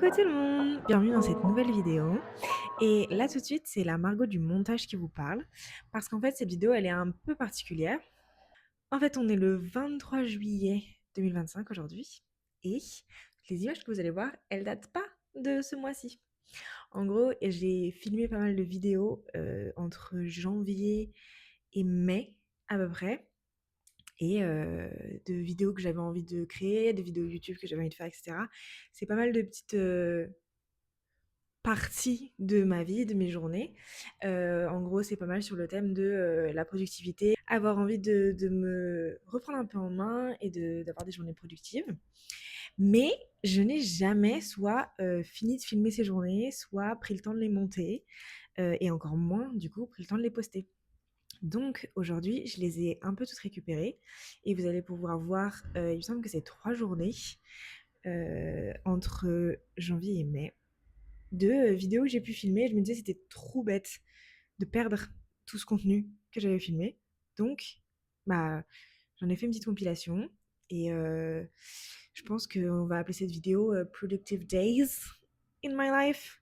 Coucou tout le monde, bienvenue dans cette nouvelle vidéo. Et là tout de suite, c'est la Margot du montage qui vous parle, parce qu'en fait cette vidéo elle est un peu particulière. En fait on est le 23 juillet 2025 aujourd'hui, et les images que vous allez voir, elles datent pas de ce mois-ci. En gros, j'ai filmé pas mal de vidéos entre janvier et mai à peu près, et de vidéos que j'avais envie de créer, de vidéos YouTube que j'avais envie de faire, etc. C'est pas mal de petites partie de ma vie, de mes journées. En gros, c'est pas mal sur le thème de la productivité, avoir envie de me reprendre un peu en main et d'avoir des journées productives. Mais je n'ai jamais soit fini de filmer ces journées, soit pris le temps de les monter, et encore moins, du coup, pris le temps de les poster. Donc aujourd'hui, je les ai un peu toutes récupérées et vous allez pouvoir voir, il me semble que c'est 3 journées entre janvier et mai de vidéos que j'ai pu filmer. Je me disais c'était trop bête de perdre tout ce contenu que j'avais filmé. Donc, bah, j'en ai fait une petite compilation et je pense qu'on va appeler cette vidéo Productive Days in my life.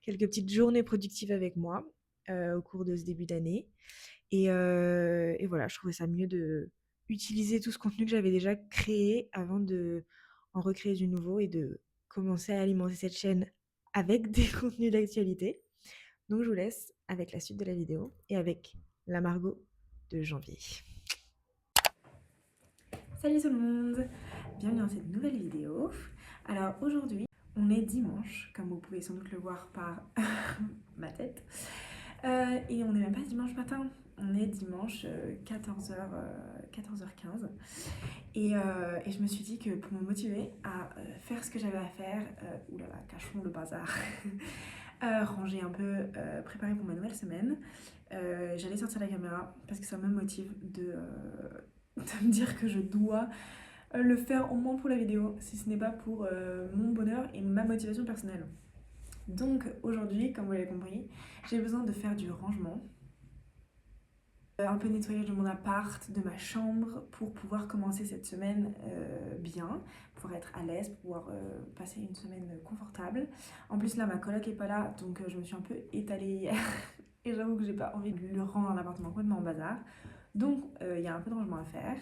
Quelques petites journées productives avec moi au cours de ce début d'année. Et voilà, je trouvais ça mieux de utiliser tout ce contenu que j'avais déjà créé avant de en recréer du nouveau et de commencer à alimenter cette chaîne avec des contenus d'actualité. Donc je vous laisse avec la suite de la vidéo et avec la Margot de janvier. Salut tout le monde, bienvenue dans cette nouvelle vidéo. Alors aujourd'hui, on est dimanche, comme vous pouvez sans doute le voir par ma tête. Et on n'est même pas dimanche matin, on est dimanche 14h15. Et je me suis dit que pour me motiver à faire ce que j'avais à faire, oulala, cachons le bazar, ranger un peu, préparer pour ma nouvelle semaine, j'allais sortir la caméra parce que ça me motive de me dire que je dois le faire au moins pour la vidéo, si ce n'est pas pour mon bonheur et ma motivation personnelle. Donc aujourd'hui, comme vous l'avez compris, j'ai besoin de faire du rangement, un peu de nettoyage de mon appart, de ma chambre, pour pouvoir commencer cette semaine bien, pouvoir être à l'aise, pouvoir passer une semaine confortable. En plus là, ma coloc est pas là, donc je me suis un peu étalée hier et j'avoue que j'ai pas envie de le rendre l'appartement complètement en bazar. Donc il y a un peu de rangement à faire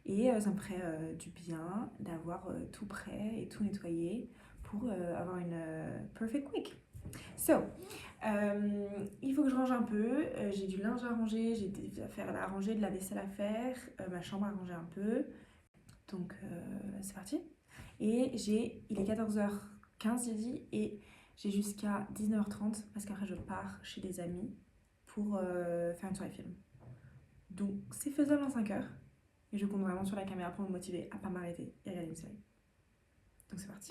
et ça me ferait du bien d'avoir tout prêt et tout nettoyé pour avoir une perfect week. So, il faut que je range un peu, j'ai du linge à ranger, j'ai des affaires à ranger, de la vaisselle à faire, ma chambre à ranger un peu, donc c'est parti. Et il est 14h15 j'ai dit, et j'ai jusqu'à 19h30 parce qu'après je pars chez des amis pour faire une soirée film. Donc c'est faisable en 5 heures, et je compte vraiment sur la caméra pour me motiver à pas m'arrêter et regarder une série. Donc c'est parti.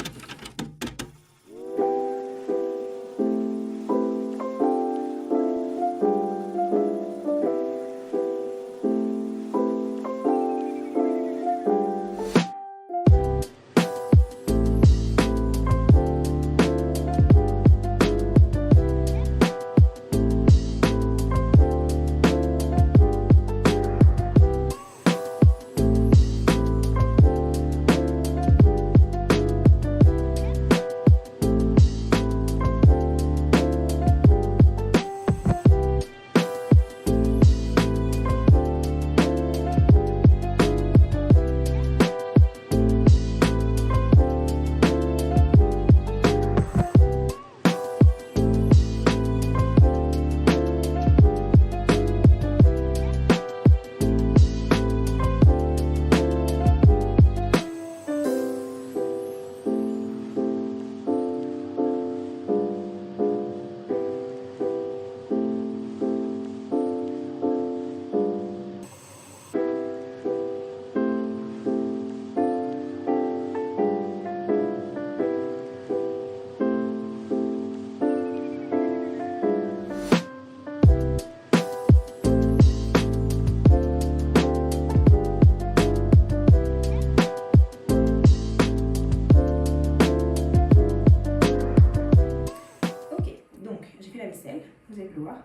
Vous allez le voir.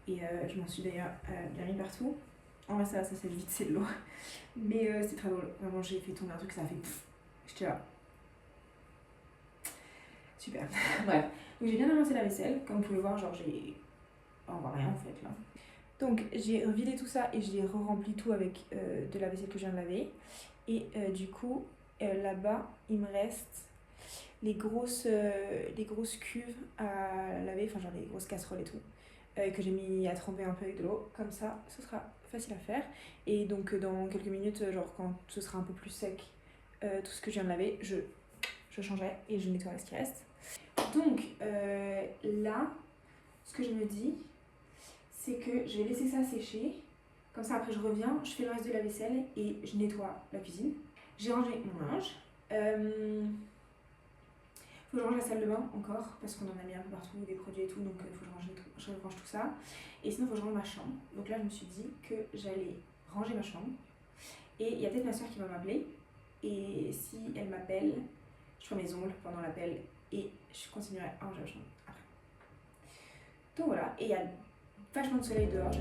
Et je m'en suis d'ailleurs bien mis partout. En vrai, ça c'est vite, c'est de l'eau. Mais c'est très drôle. Vraiment, j'ai fait tomber un truc, ça a fait pfff. J'étais là. Super. Bref, donc j'ai bien avancé la vaisselle. Comme vous pouvez voir, genre j'ai... On voit rien en fait là. Donc j'ai vidé tout ça et j'ai re-rempli tout avec de la vaisselle que je viens de laver. Et du coup, là-bas, il me reste les grosses cuves à laver, enfin genre les grosses casseroles et tout, que j'ai mis à tremper un peu avec de l'eau. Comme ça, ce sera facile à faire. Et donc dans quelques minutes, genre quand ce sera un peu plus sec, tout ce que je viens de laver, je changerai et je nettoierai ce qui reste. Donc là, ce que je me dis, c'est que je vais laisser ça sécher. Comme ça, après, je reviens, je fais le reste de la vaisselle et je nettoie la cuisine. J'ai rangé mon linge. Faut que je range la salle de bain encore, parce qu'on en a mis un peu partout, des produits et tout, donc il faut que je range tout ça. Et sinon, il faut que je range ma chambre. Donc là, je me suis dit que j'allais ranger ma chambre. Et il y a peut-être ma soeur qui va m'appeler. Et si elle m'appelle, je ferai mes ongles pendant l'appel et je continuerai à ranger ma chambre après. Donc voilà, et il y a vachement de soleil dehors,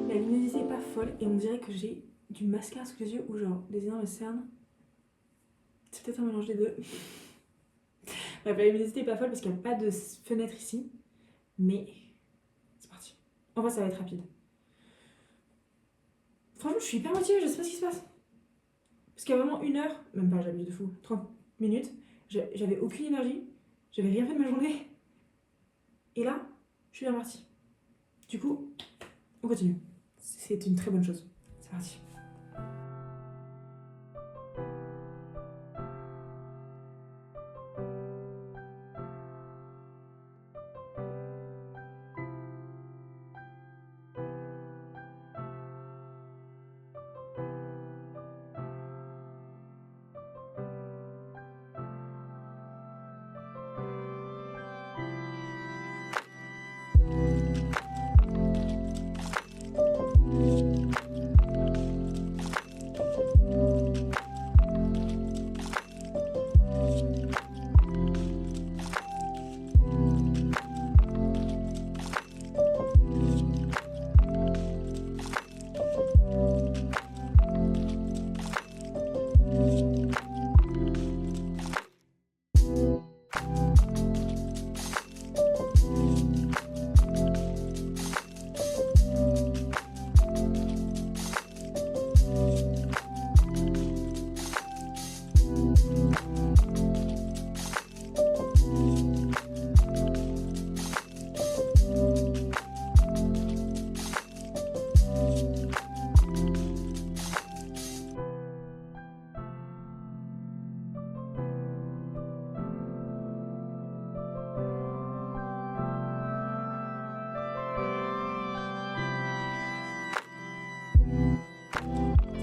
La luminosité est pas folle et on dirait que j'ai du mascara sous les yeux ou genre des énormes cernes. C'est peut-être un mélange des deux. Bref, la luminosité est pas folle parce qu'il n'y a pas de fenêtre ici. Mais c'est parti. En vrai, ça va être rapide. Franchement, je suis hyper motivée, je sais pas ce qui se passe. Parce qu'il y a vraiment 1 heure, même pas, j'abuse de fou, 30 minutes, j'avais aucune énergie, j'avais rien fait de ma journée. Et là, je suis bien partie. Du coup, on continue. C'est une très bonne chose. C'est parti.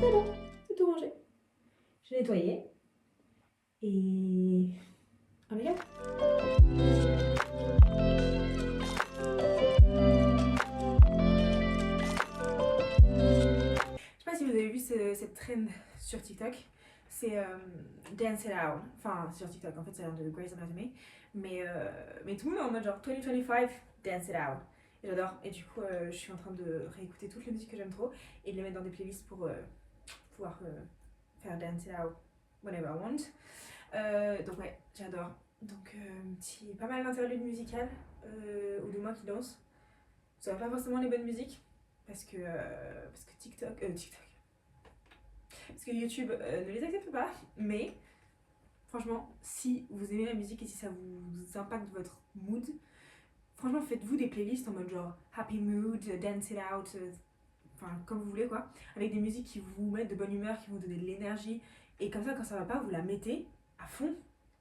C'est bon, c'est tout rangé. J'ai nettoyé. Et... Impeccable. Je sais pas si vous avez vu cette trend sur TikTok. C'est Dance It Out. Enfin, sur TikTok, en fait, ça vient de Grey's Anatomy. Mais tout le monde est en mode genre 2025, Dance It Out. Et j'adore. Et du coup, je suis en train de réécouter toutes les musiques que j'aime trop et de les mettre dans des playlists pour pouvoir faire Dance It Out whenever I want. Donc ouais, j'adore. Donc pas mal d'interludes musicales ou de moi qui danse. Ça va pas forcément les bonnes musiques parce que TikTok, parce que YouTube ne les accepte pas. Mais franchement, si vous aimez la musique et si ça vous impacte votre mood, franchement faites-vous des playlists en mode genre happy mood, dance it out, enfin comme vous voulez quoi, avec des musiques qui vous mettent de bonne humeur, qui vous donnent de l'énergie. Et comme ça, quand ça va pas, vous la mettez à fond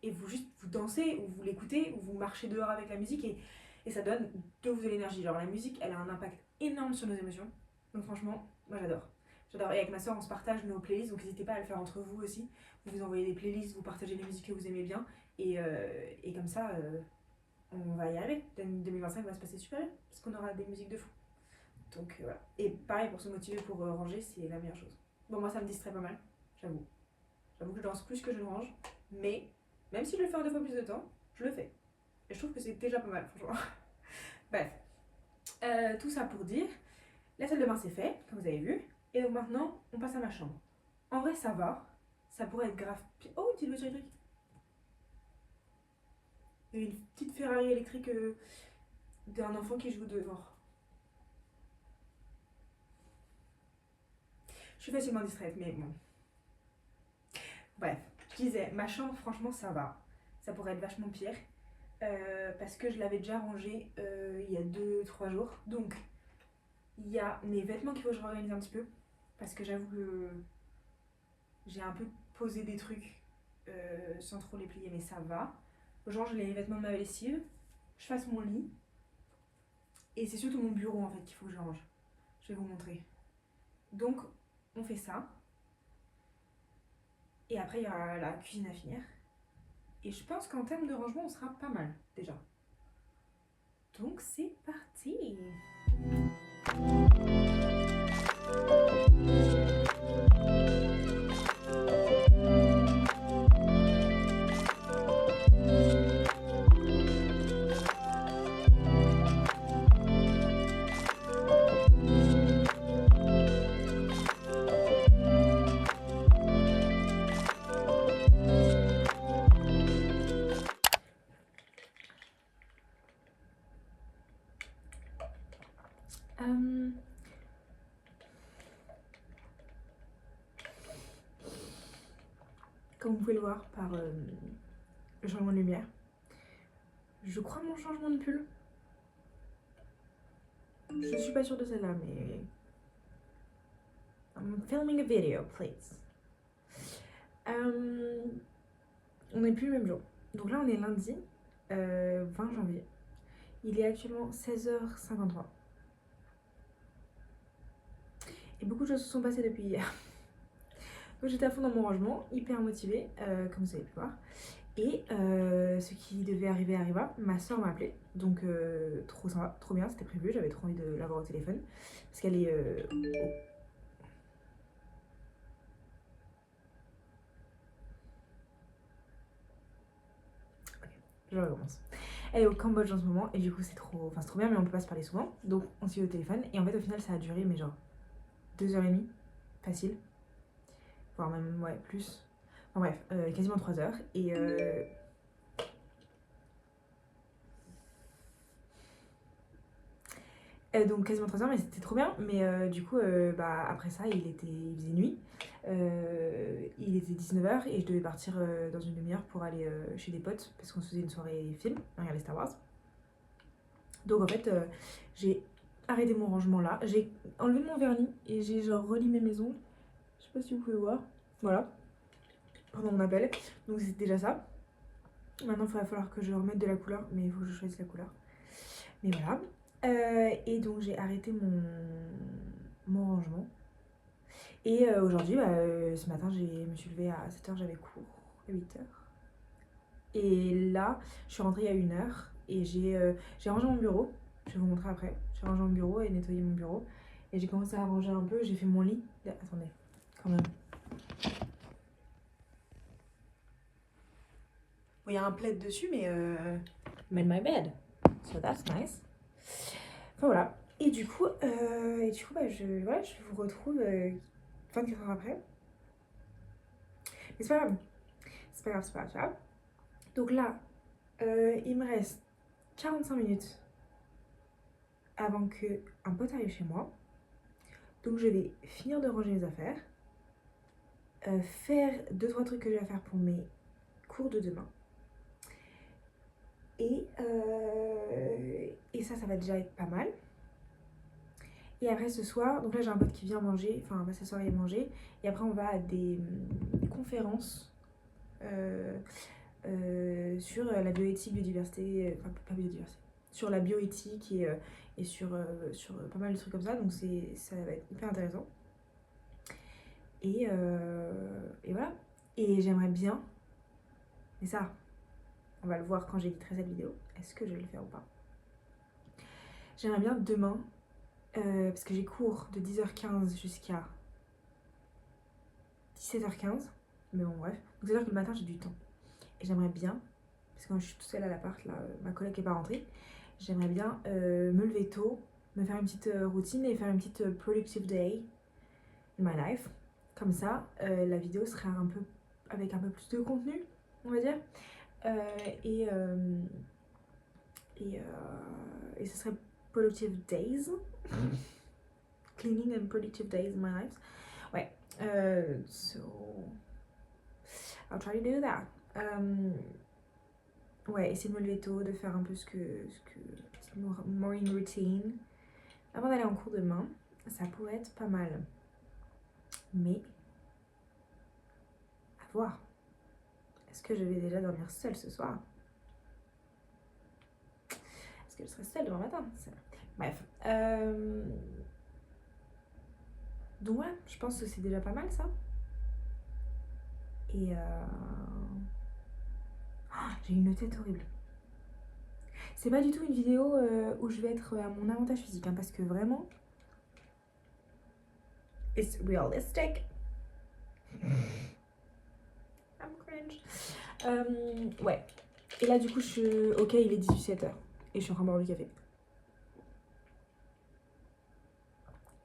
et vous dansez ou vous l'écoutez ou vous marchez dehors avec la musique et ça donne de vous de l'énergie. Genre la musique, elle a un impact énorme sur nos émotions. Donc franchement, moi j'adore. J'adore. Et avec ma soeur, on se partage nos playlists, donc n'hésitez pas à le faire entre vous aussi. Vous vous envoyez des playlists, vous partagez les musiques que vous aimez bien et comme ça, on va y arriver. 2025 va se passer super bien parce qu'on aura des musiques de fou. Donc voilà. Et pareil, pour se motiver pour ranger, c'est la meilleure chose. Bon, moi ça me distrait pas mal, j'avoue. J'avoue que je danse plus que je ne range, mais même si je le fais en 2 fois plus de temps, je le fais. Et je trouve que c'est déjà pas mal, franchement. Bref. Tout ça pour dire La salle de bain c'est fait, comme vous avez vu. Et donc maintenant, on passe à ma chambre. En vrai, ça va. Ça pourrait être grave pire. Oh, une petite voiture électrique. Il y a une petite Ferrari électrique d'un enfant qui joue dehors. Je suis facilement distraite, mais bon. Bref, je disais, ma chambre, franchement, ça va. Ça pourrait être vachement pire. Parce que je l'avais déjà rangée il y a 2-3 jours. Donc, il y a mes vêtements qu'il faut que je réorganise un petit peu. Parce que j'avoue que j'ai un peu posé des trucs sans trop les plier, mais ça va. Je range les vêtements de ma lessive. Je fasse mon lit. Et c'est surtout mon bureau en fait qu'il faut que je range. Je vais vous montrer. Donc, on fait ça. Et après, il y aura la cuisine à finir. Et je pense qu'en termes de rangement, on sera pas mal déjà. Donc, c'est parti! Comme vous pouvez le voir par le changement de lumière, je crois mon changement de pull. Je suis pas sûre de celle-là, mais I'm filming a video, please. On n'est plus le même jour. Donc là, on est lundi 20 janvier. Il est actuellement 16h53. Et beaucoup de choses se sont passées depuis hier. Donc j'étais à fond dans mon rangement, hyper motivée, comme vous avez pu voir. Et ce qui devait arriver arriva. Ma soeur m'a appelé, donc trop sympa, trop bien, c'était prévu. J'avais trop envie de l'avoir au téléphone parce qu'elle est je recommence. Elle est au Cambodge en ce moment et du coup c'est trop bien, mais on peut pas se parler souvent. Donc on s'est eu au téléphone et en fait au final ça a duré mais genre 2h30 facile, voire même ouais plus. Enfin bref, quasiment 3 heures et donc quasiment 3 heures, mais c'était trop bien. Mais du coup, bah, après ça, il faisait nuit. Il était 19h et je devais partir dans une demi-heure pour aller chez des potes parce qu'on se faisait une soirée film, on regardait Star Wars. Donc en fait, j'ai arrêté mon rangement là. J'ai enlevé mon vernis et j'ai genre relimé mes ongles. Je sais pas si vous pouvez voir. Voilà, pendant mon appel. Donc c'est déjà ça. Maintenant, il va falloir que je remette de la couleur, mais il faut que je choisisse la couleur. Mais voilà. Et donc j'ai arrêté mon rangement. Et aujourd'hui, ce matin, je me suis levée à 7h, j'avais cours à 8h. Et là, je suis rentrée il y a 1h et j'ai rangé mon bureau. Je vais vous montrer après. J'ai rangé mon bureau et nettoyé mon bureau. Et j'ai commencé à ranger un peu, j'ai fait mon lit. Attendez, quand même. Bon, il y a un plaid dessus, mais made my bed. So that's nice. Enfin voilà. Et du coup, je vous retrouve 24 heures après. Mais c'est pas grave. C'est pas grave, c'est pas grave. Donc là, il me reste 45 minutes avant qu'un pote arrive chez moi. Donc je vais finir de ranger mes affaires. Faire 2-3 trucs que j'ai à faire pour mes cours de demain. Et ça va déjà être pas mal. Et après ce soir, donc là j'ai un pote qui vient manger, enfin on va s'asseoir et manger. Et après on va à des conférences sur la bioéthique, biodiversité, enfin pas biodiversité, sur la bioéthique et sur pas mal de trucs comme ça. Donc ça va être hyper intéressant. Et voilà. Et j'aimerais bien, mais ça, on va le voir quand j'éditerai cette vidéo, est-ce que je vais le faire ou pas. J'aimerais bien demain, parce que j'ai cours de 10h15 jusqu'à 17h15, mais bon bref, donc c'est-à-dire que le matin j'ai du temps. Et j'aimerais bien, parce que moi je suis toute seule à l'appart, là, ma collègue n'est pas rentrée, j'aimerais bien me lever tôt, me faire une petite routine et faire une petite productive day in my life. Comme ça, la vidéo sera un peu avec un peu plus de contenu, on va dire. Et ce serait productive days. Cleaning and productive days in my life. Ouais. So I'll try to do that. Ouais, essayer de me lever tôt, de faire un peu ce que morning routine avant d'aller en cours demain. Ça pourrait être pas mal. Mais à voir. Est-ce que je vais déjà dormir seule ce soir? Est-ce que je serai seule demain matin? Bref. Donc ouais, je pense que c'est déjà pas mal ça. Et j'ai une tête horrible. C'est pas du tout une vidéo où je vais être à mon avantage physique, hein, parce que vraiment, it's realistic. I'm cringe. Ouais. Et là, du coup, ok, il est 17h. Et je suis en train de boire du café.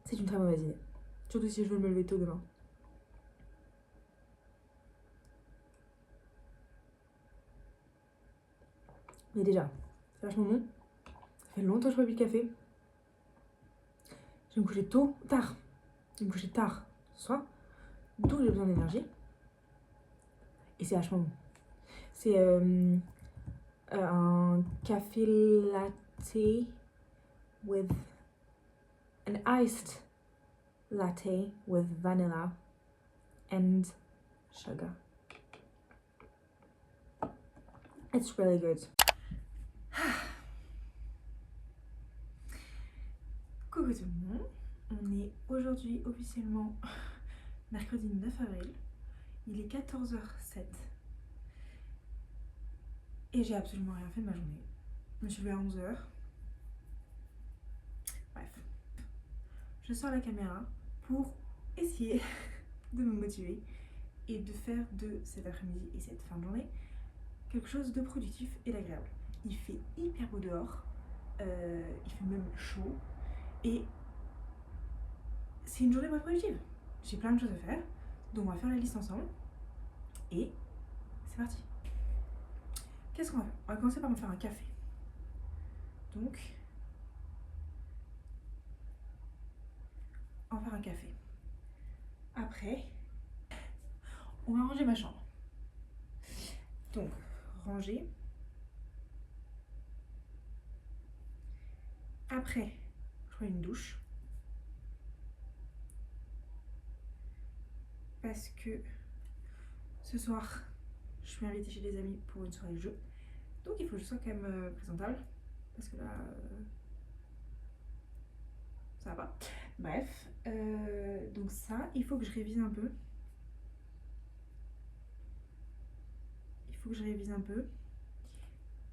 C'est une très mauvaise idée. Surtout si je veux me lever tôt demain. Mais déjà, c'est vachement bon. Ça fait longtemps que je bois plus de café. Je vais me coucher tard. Je vais me coucher tard ce soir. Donc j'ai besoin d'énergie. Et c'est vachement bon. C'est un café latte with an iced latte with vanilla and sugar. It's really good. Coucou tout le monde, on est aujourd'hui officiellement mercredi 9 avril, il est 14h07 et j'ai absolument rien fait de ma journée. Je me suis levée à 11h. Bref, je sors la caméra pour essayer de me motiver et de faire de cet après-midi et cette fin de journée quelque chose de productif et d'agréable. Il fait hyper beau dehors, il fait même chaud et c'est une journée pas productive. J'ai plein de choses à faire, donc on va faire la liste ensemble et c'est parti. Qu'est-ce qu'on va faire? On va commencer par me faire un café. Donc, on va faire un café. Après, on va ranger ma chambre. Donc, ranger. Après, je prends une douche. Parce que ce soir, je suis invitée chez des amis pour une soirée jeu. Donc, il faut que je sois quand même présentable. Parce que là, ça va pas. Bref, donc ça, il faut que je révise un peu.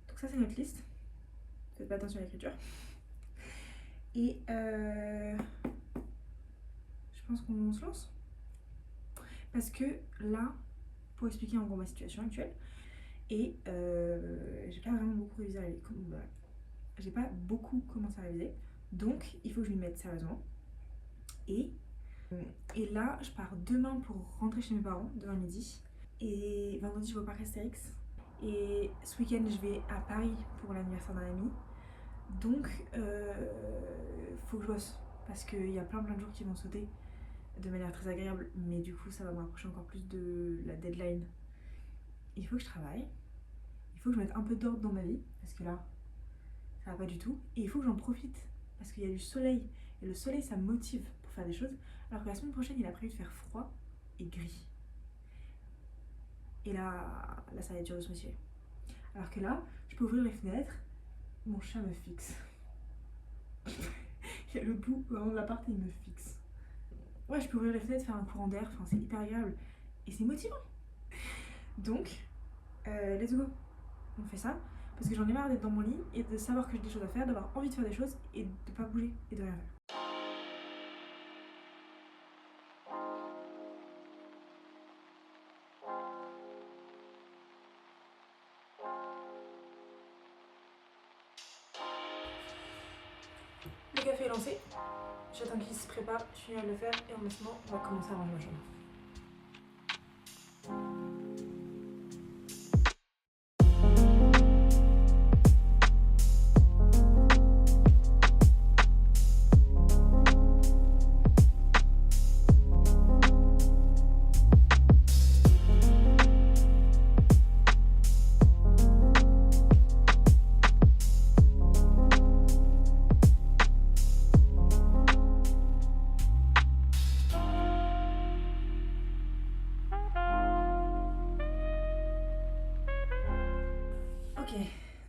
Donc ça, c'est notre liste. Faites pas attention à l'écriture. Et je pense qu'on se lance. Parce que là, pour expliquer en gros ma situation actuelle, et j'ai pas vraiment beaucoup révisé j'ai pas beaucoup commencé à réviser, donc il faut que je m'y mette sérieusement. Et là, je pars demain pour rentrer chez mes parents, demain midi. Et vendredi, je vais au parc Astérix. Et ce week-end, je vais à Paris pour l'anniversaire d'un ami. Donc, faut que je bosse. Parce qu'il y a plein de jours qui vont sauter de manière très agréable. Mais du coup, ça va me rapprocher encore plus de la deadline. Il faut que je travaille. Il faut que je mette un peu d'ordre dans ma vie. Parce que là, ça va pas du tout. Et il faut que j'en profite. Parce qu'il y a du soleil. Et le soleil, ça me motive pour faire des choses. Alors que la semaine prochaine, il a prévu de faire froid et gris. Et là ça va être dur de se motiver. Alors que là, je peux ouvrir les fenêtres. Mon chat me fixe. Il y a le bout vraiment de l'appart et il me fixe. Ouais, je peux ouvrir les fenêtres, faire un courant d'air. Enfin, c'est hyper agréable. Et c'est motivant. Donc, let's go. On fait ça. Parce que j'en ai marre d'être dans mon lit et de savoir que j'ai des choses à faire, d'avoir envie de faire des choses et de pas bouger et de rien faire. Le café est lancé, j'attends qu'il se prépare, je finis de le faire et en attendant, on va commencer à ranger ma chambre. Ok,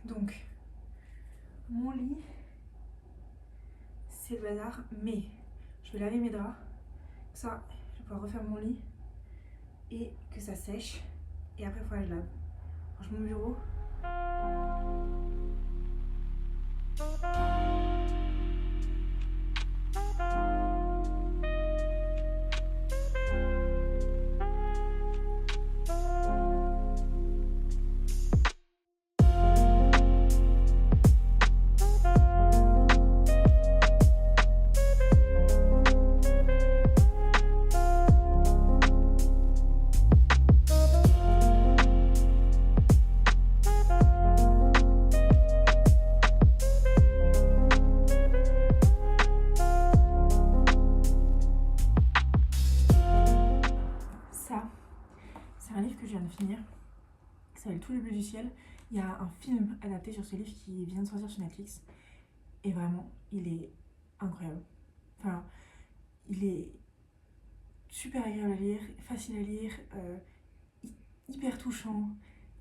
donc mon lit, c'est le bazar, mais je vais laver mes draps, ça, je vais pouvoir refaire mon lit et que ça sèche, et après il faudra que je lave. Range mon bureau. Ça, c'est un livre que je viens de finir, qui s'appelle Tout le bleu du ciel. Il y a un film adapté sur ce livre qui vient de sortir sur Netflix. Et vraiment, il est incroyable. Enfin, il est super agréable à lire, facile à lire, hyper touchant,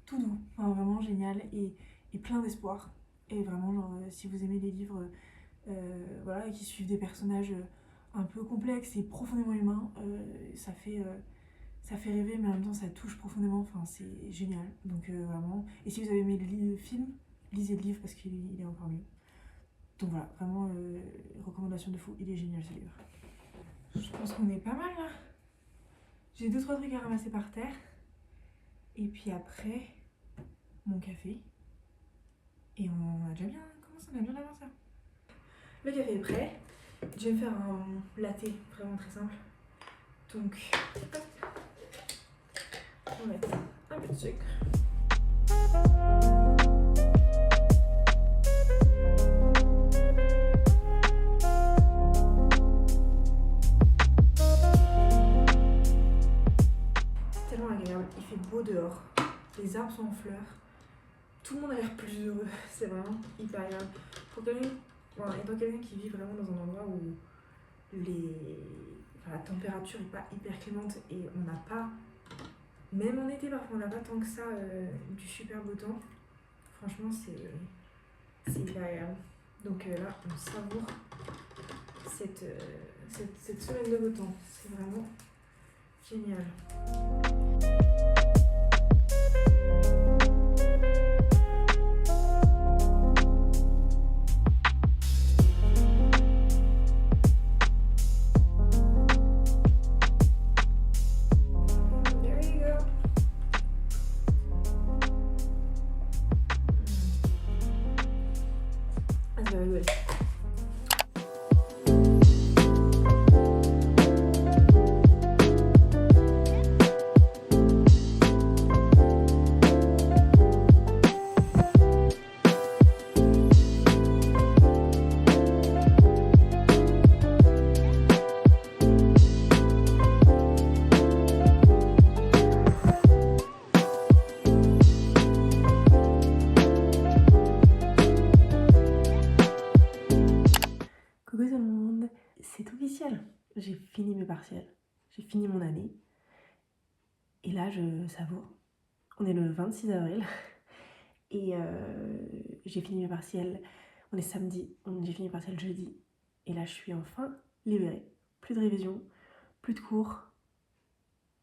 tout doux. Enfin, vraiment génial et plein d'espoir. Et vraiment, genre, si vous aimez les livres voilà, qui suivent des personnages un peu complexes et profondément humains, ça fait rêver, mais en même temps ça touche profondément, enfin c'est génial. Donc vraiment, et si vous avez aimé le film, lisez le livre parce qu'il est encore mieux. Donc voilà, vraiment recommandation de fou, il est génial ce livre. Je pense qu'on est pas mal là. J'ai 2-3 trucs à ramasser par terre. Et puis après, mon café. Et on a déjà bien commencé, on a bien avancé. Le café est prêt. Je vais me faire un latte vraiment très simple. Donc, hop. On va mettre un peu de sucre. C'est tellement agréable, il fait beau dehors, les arbres sont en fleurs, tout le monde a l'air plus heureux, c'est vraiment hyper agréable. Pour quelqu'un, étant quelqu'un qui vit vraiment dans un endroit où la température n'est pas hyper clémente et on n'a pas, même en été parfois, on n'a pas tant que ça du super beau temps. Franchement, c'est hyper agréable. Donc là, on savoure cette semaine de beau temps. C'est vraiment génial. Coucou tout le monde, c'est officiel, j'ai fini mes partiels, j'ai fini mon année et là je savoure. On est le 26 avril et j'ai fini mes partiels, on est samedi, j'ai fini mes partiels jeudi et là je suis enfin libérée. Plus de révision, plus de cours,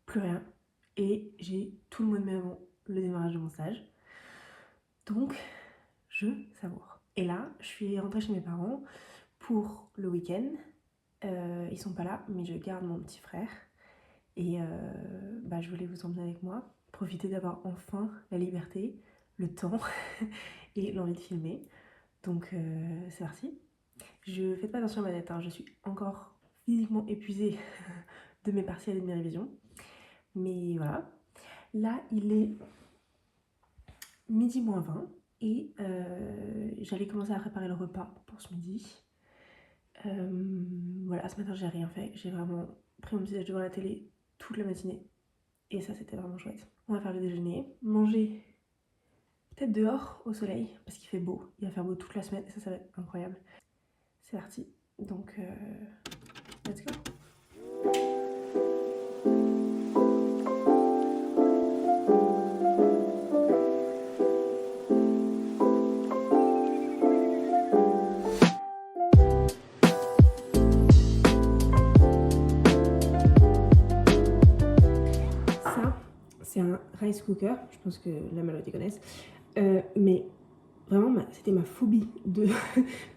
plus rien et j'ai tout le mois de mai avant le démarrage de mon stage. Donc je savoure. Et là je suis rentrée chez mes parents pour le week-end. Ils sont pas là, mais je garde mon petit frère et je voulais vous emmener avec moi, profiter d'avoir enfin la liberté, le temps et l'envie de filmer. Donc c'est parti. Je fais pas attention à ma tête, hein. Je suis encore physiquement épuisée de mes partiels et de mes révisions. Mais voilà. Là, il est midi moins 20 et j'allais commencer à préparer le repas pour ce midi. Voilà, ce matin, j'ai rien fait. J'ai vraiment pris mon petit déj devant la télé toute la matinée. Et ça, c'était vraiment chouette. On va faire le déjeuner, manger peut-être dehors au soleil parce qu'il fait beau. Il va faire beau toute la semaine et ça va être incroyable. C'est parti. Donc, let's go. C'est un rice cooker, je pense que la majorité connaissent, mais vraiment c'était ma phobie de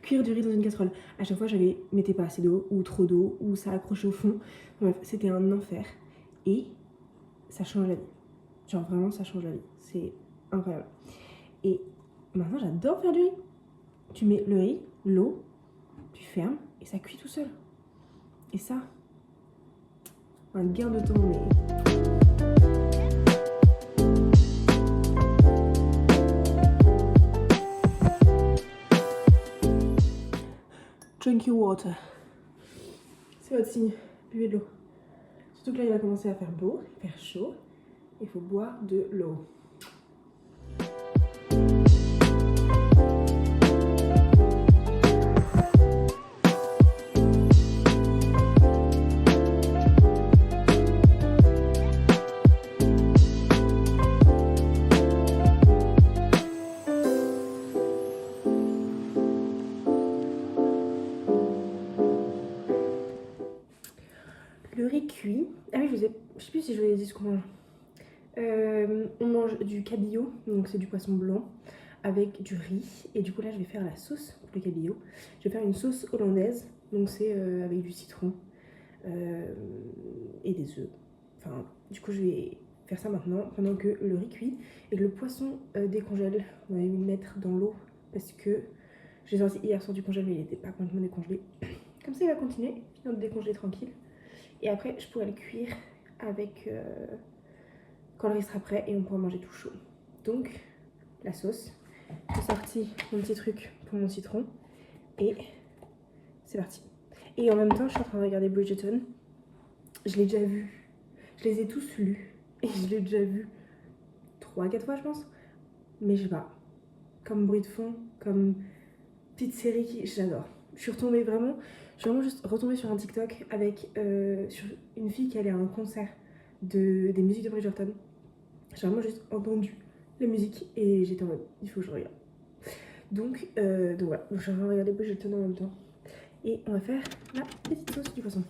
cuire du riz dans une casserole. À chaque fois je mettais pas assez d'eau ou trop d'eau ou ça accrochait au fond. Bref, c'était un enfer et ça change la vie. Genre vraiment ça change la vie, c'est incroyable. Et maintenant j'adore faire du riz. Tu mets le riz, l'eau, tu fermes et ça cuit tout seul. Et ça, un gain de temps mais... Drink your water. C'est votre signe, buvez de l'eau. Surtout que là il va commencer à faire beau, faire chaud. Il faut boire de l'eau. Le riz cuit. Ah oui, je sais plus si je vous ai dit ce qu'on mange. On mange du cabillaud, donc c'est du poisson blanc, avec du riz. Et du coup là je vais faire la sauce pour le cabillaud. Je vais faire une sauce hollandaise, donc c'est avec du citron et des œufs. Enfin, du coup je vais faire ça maintenant, pendant que le riz cuit et que le poisson décongèle. On va le mettre dans l'eau parce que j'ai sorti hier soir du congèle mais il n'était pas complètement décongelé. Comme ça il va continuer, finir de décongeler tranquille. Et après, je pourrais le cuire avec quand le riz sera prêt et on pourra manger tout chaud. Donc, la sauce. J'ai sorti mon petit truc pour mon citron. Et c'est parti. Et en même temps, je suis en train de regarder Bridgerton. Je l'ai déjà vu. Je les ai tous lus. Et je l'ai déjà vu 3-4 fois, je pense. Mais je sais pas. Comme bruit de fond, comme petite série qui... J'adore. Je suis vraiment juste retombée sur un TikTok avec sur une fille qui allait à un concert des musiques de Bridgerton. J'ai vraiment juste entendu la musique et j'étais en mode, il faut que je regarde. Donc voilà, je suis en train de regarder Bridgerton en même temps. Et on va faire la petite sauce du poisson.